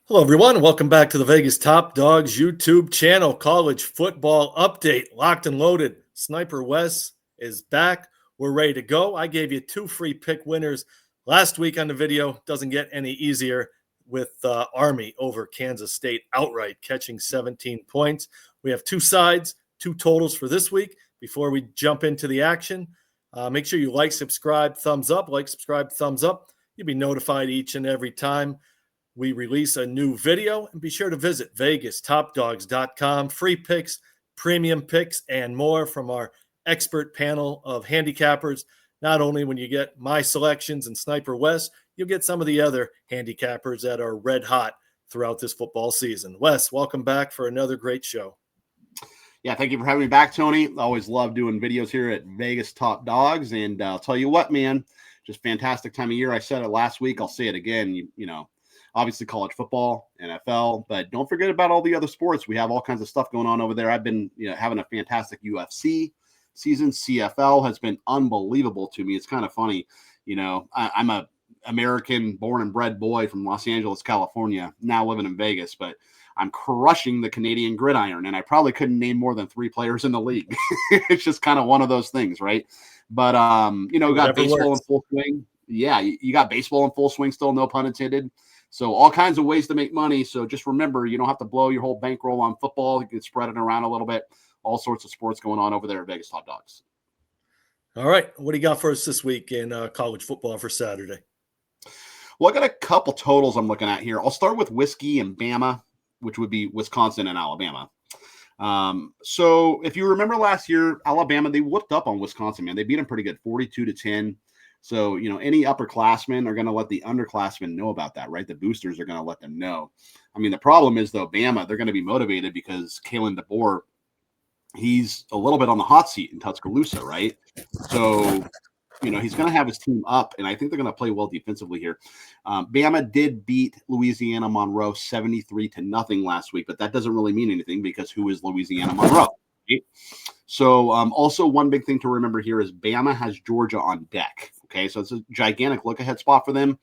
Hello, everyone. Welcome back to the Vegas Top Dogs YouTube channel. College football update. Locked and loaded. Sniper Wes is back. We're ready to go. I gave you two free pick winners last week on the video. Doesn't get any easier with Army over Kansas State outright, catching 17 points. We have two sides, two totals for this week. Before we jump into the action, make sure you like, subscribe, thumbs up. Like, subscribe, thumbs up. You'll be notified each and every time we release a new video, and be sure to visit VegasTopDogs.com. Free picks, premium picks, and more from our expert panel of handicappers. Not only when you get my selections and Sniper Wes, you'll get some of the other handicappers that are red hot throughout this football season. Wes, welcome back for another great show. Yeah, thank you for having me back, Tony. Always love doing videos here at Vegas Top Dogs. And I'll tell you what, man, just fantastic time of year. I said it last week. I'll say it again. You know, obviously college football, NFL, but don't forget about all the other sports. We have all kinds of stuff going on over there. I've been, having a fantastic UFC season. CFL has been unbelievable to me. It's kind of funny. I'm a American born and bred boy from Los Angeles, California, now living in Vegas, but I'm crushing the Canadian gridiron, and I probably couldn't name more than 3 players in the league. It's just kind of one of those things, right? But, we got baseball in full swing. Yeah, you got baseball in full swing still, no pun intended. So all kinds of ways to make money. So just remember, you don't have to blow your whole bankroll on football. You can spread it around a little bit. All sorts of sports going on over there at Vegas Top Dogs. All right. What do you got for us this week in college football for Saturday? Well, I got a couple totals I'm looking at here. I'll start with Whiskey and Bama, which would be Wisconsin and Alabama. So if you remember last year, Alabama, they whooped up on Wisconsin, man. They beat them pretty good, 42-10. So, any upperclassmen are going to let the underclassmen know about that, right? The boosters are going to let them know. I mean, the problem is, though, Bama, they're going to be motivated because Kalen DeBoer, he's a little bit on the hot seat in Tuscaloosa, right? So, he's going to have his team up, and I think they're going to play well defensively here. Bama did beat Louisiana Monroe 73-0 last week, but that doesn't really mean anything because who is Louisiana Monroe? Right? So, also one big thing to remember here is Bama has Georgia on deck. Okay, so it's a gigantic look-ahead spot for them.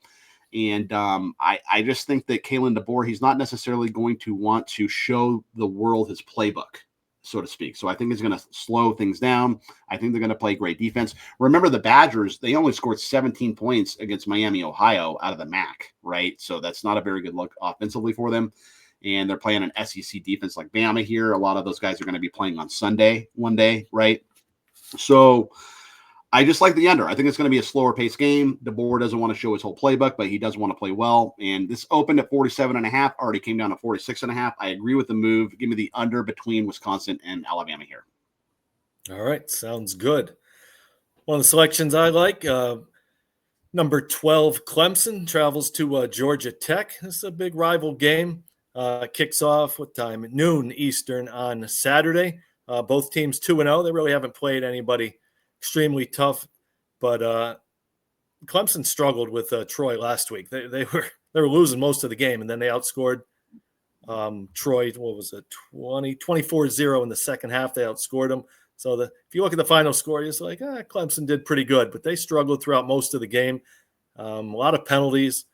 And I just think that Kalen DeBoer, he's not necessarily going to want to show the world his playbook, so to speak. So I think he's going to slow things down. I think they're going to play great defense. Remember, the Badgers, they only scored 17 points against Miami, Ohio out of the MAC, right? So that's not a very good look offensively for them. And they're playing an SEC defense like Bama here. A lot of those guys are going to be playing on Sunday one day, right? So I just like the under. I think it's going to be a slower pace game. DeBoer doesn't want to show his whole playbook, but he does want to play well. And this opened at 47.5, already came down to 46.5. I agree with the move. Give me the under between Wisconsin and Alabama here. All right. Sounds good. One of the selections I like, number 12, Clemson travels to Georgia Tech. This is a big rival game. Kicks off what time? Noon Eastern on Saturday. Both teams 2-0. They really haven't played anybody extremely tough, but Clemson struggled with Troy last week. They were losing most of the game, and then they outscored Troy. What was it, 24-0 in the second half? They outscored them. So if you look at the final score, it's like Clemson did pretty good, but they struggled throughout most of the game. A lot of penalties.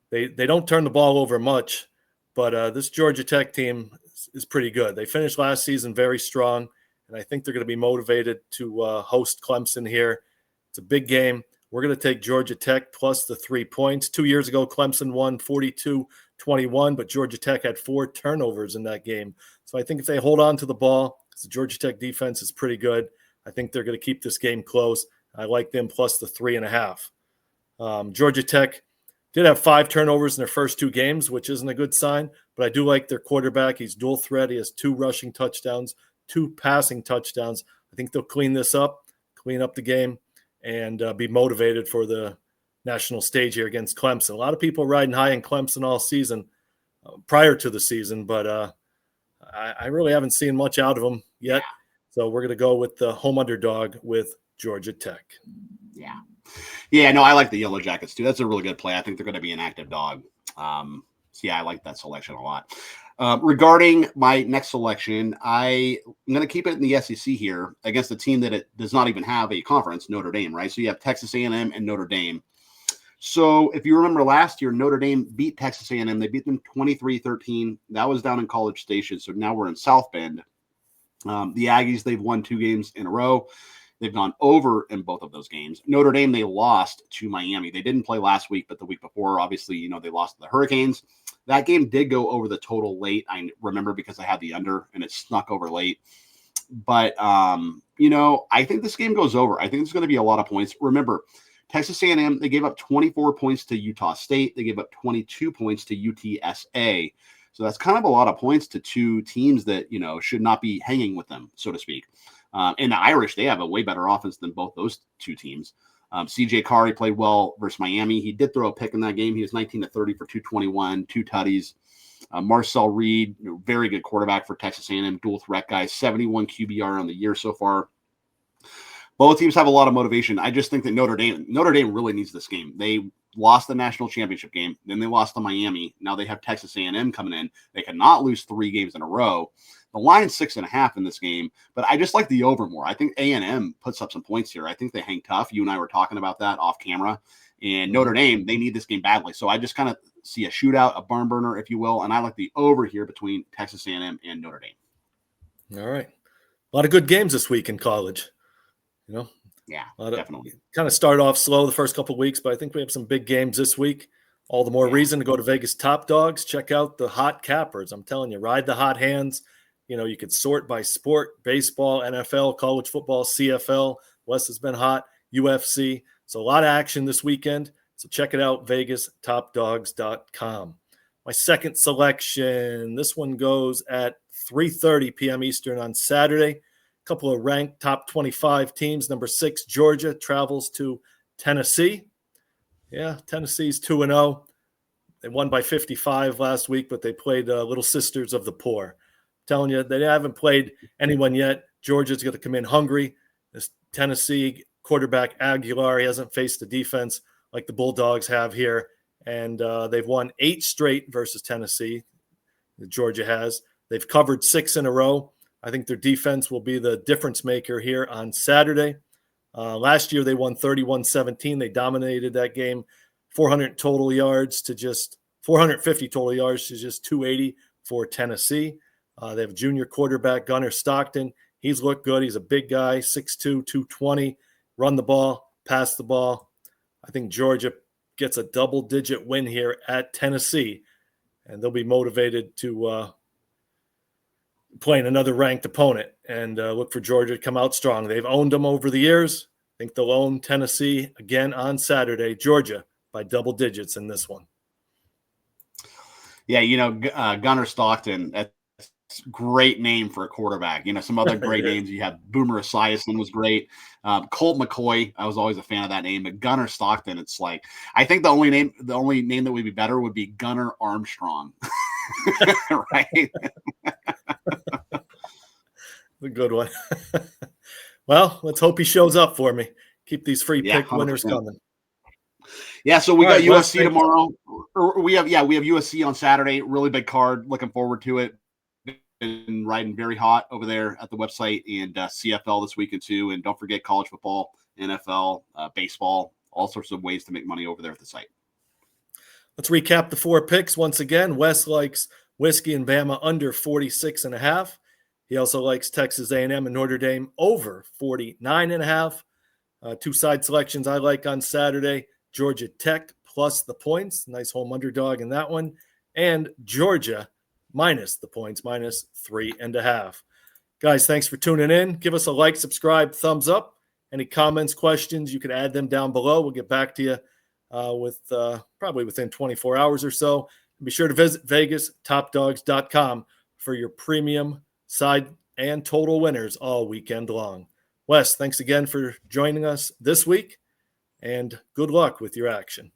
They don't turn the ball over much, but this Georgia Tech team is pretty good. They finished last season very strong. And I think they're going to be motivated to host Clemson here. It's a big game. We're going to take Georgia Tech plus the 3 points. 2 years ago, Clemson won 42-21, but Georgia Tech had 4 turnovers in that game. So I think if they hold on to the ball, because the Georgia Tech defense is pretty good, I think they're going to keep this game close. I like them plus the 3.5. Georgia Tech did have 5 turnovers in their first 2 games, which isn't a good sign, but I do like their quarterback. He's dual threat. He has 2 rushing touchdowns, 2 passing touchdowns. I think they'll clean up the game, and be motivated for the national stage here against Clemson. A lot of people riding high in Clemson all season prior to the season, but I really haven't seen much out of them yet. So we're going to go with the home underdog with Georgia Tech. Yeah, no, I like the Yellow Jackets too. That's a really good play. I think they're going to be an active dog. So yeah, I like that selection a lot. Regarding my next selection, I'm going to keep it in the SEC here against a team that it does not even have a conference, Notre Dame, right? So you have Texas A&M and Notre Dame. So if you remember last year, Notre Dame beat Texas A&M. They beat them 23-13. That was down in College Station. So now we're in South Bend. The Aggies, they've won 2 games in a row. They've gone over in both of those games. Notre Dame, they lost to Miami. They didn't play last week, but the week before, obviously, they lost to the Hurricanes. That game did go over the total late. I remember because I had the under and it snuck over late. But, I think this game goes over. I think there's going to be a lot of points. Remember, Texas A&M, they gave up 24 points to Utah State. They gave up 22 points to UTSA. So that's kind of a lot of points to 2 teams that, should not be hanging with them, so to speak. And the Irish, they have a way better offense than both those 2 teams. CJ Carr played well versus Miami. He did throw a pick in that game. He was 19 to 30 for 221, 2 tutties. Marcel Reed, very good quarterback for Texas A&M, dual threat guy, 71 QBR on the year so far. Both teams have a lot of motivation. I just think that Notre Dame really needs this game. They lost the national championship game. Then they lost to Miami. Now they have Texas A&M coming in. They cannot lose 3 games in a row. The line's 6.5 in this game, but I just like the over more. I think A&M puts up some points here. I think they hang tough. You and I were talking about that off camera. And Notre Dame, they need this game badly. So I just kind of see a shootout, a barn burner, if you will. And I like the over here between Texas A&M and Notre Dame. All right. A lot of good games this week in college. Yeah, definitely. Kind of start off slow the first couple of weeks, but I think we have some big games this week. All the more reason to go to VegasTopDogs. Check out the hot cappers. I'm telling you, ride the hot hands. You could sort by sport: baseball, NFL, college football, CFL. West has been hot, UFC. So a lot of action this weekend. So check it out, VegasTopDogs.com. My second selection, this one goes at 3:30 p.m. Eastern on Saturday. Couple of ranked top 25 teams. Number 6, Georgia, travels to Tennessee. Yeah, Tennessee's 2-0. They won by 55 last week, but they played Little Sisters of the Poor. I'm telling you, they haven't played anyone yet. Georgia's going to come in hungry. This Tennessee quarterback Aguilar, he hasn't faced the defense like the Bulldogs have here. And they've won 8 straight versus Tennessee. Georgia has. They've covered 6 in a row. I think their defense will be the difference maker here on Saturday. Last year, they won 31-17. They dominated that game, 450 total yards to just 280 for Tennessee. They have junior quarterback Gunnar Stockton. He's looked good. He's a big guy, 6'2", 220. Run the ball, pass the ball. I think Georgia gets a double-digit win here at Tennessee, and they'll be motivated to playing another ranked opponent and look for Georgia to come out strong. They've owned them over the years. I think they'll own Tennessee again on Saturday. Georgia by double digits in this one. Yeah, Gunnar Stockton, that's a great name for a quarterback. Some other great names. You have Boomer Esiason was great. Colt McCoy, I was always a fan of that name. But Gunnar Stockton, it's like, I think the only name that would be better would be Gunnar Armstrong. Right? A good one. Well, let's hope he shows up for me. Keep these free pick 100%. Winners coming. Yeah, so we got USC tomorrow. We have USC on Saturday. Really big card. Looking forward to it. Been riding very hot over there at the website, and CFL this weekend too. And don't forget college football, NFL, baseball, all sorts of ways to make money over there at the site. Let's recap the 4 picks once again. Wes likes Whiskey and Bama under 46.5. He also likes Texas A&M and Notre Dame over 49.5. 2 side selections I like on Saturday: Georgia Tech plus the points, nice home underdog in that one, and Georgia minus the points, minus 3.5. Guys, thanks for tuning in. Give us a like, subscribe, thumbs up. Any comments, questions, you can add them down below. We'll get back to you with probably within 24 hours or so. Be sure to visit VegasTopDogs.com for your premium side and total winners all weekend long. Wes, thanks again for joining us this week, and good luck with your action.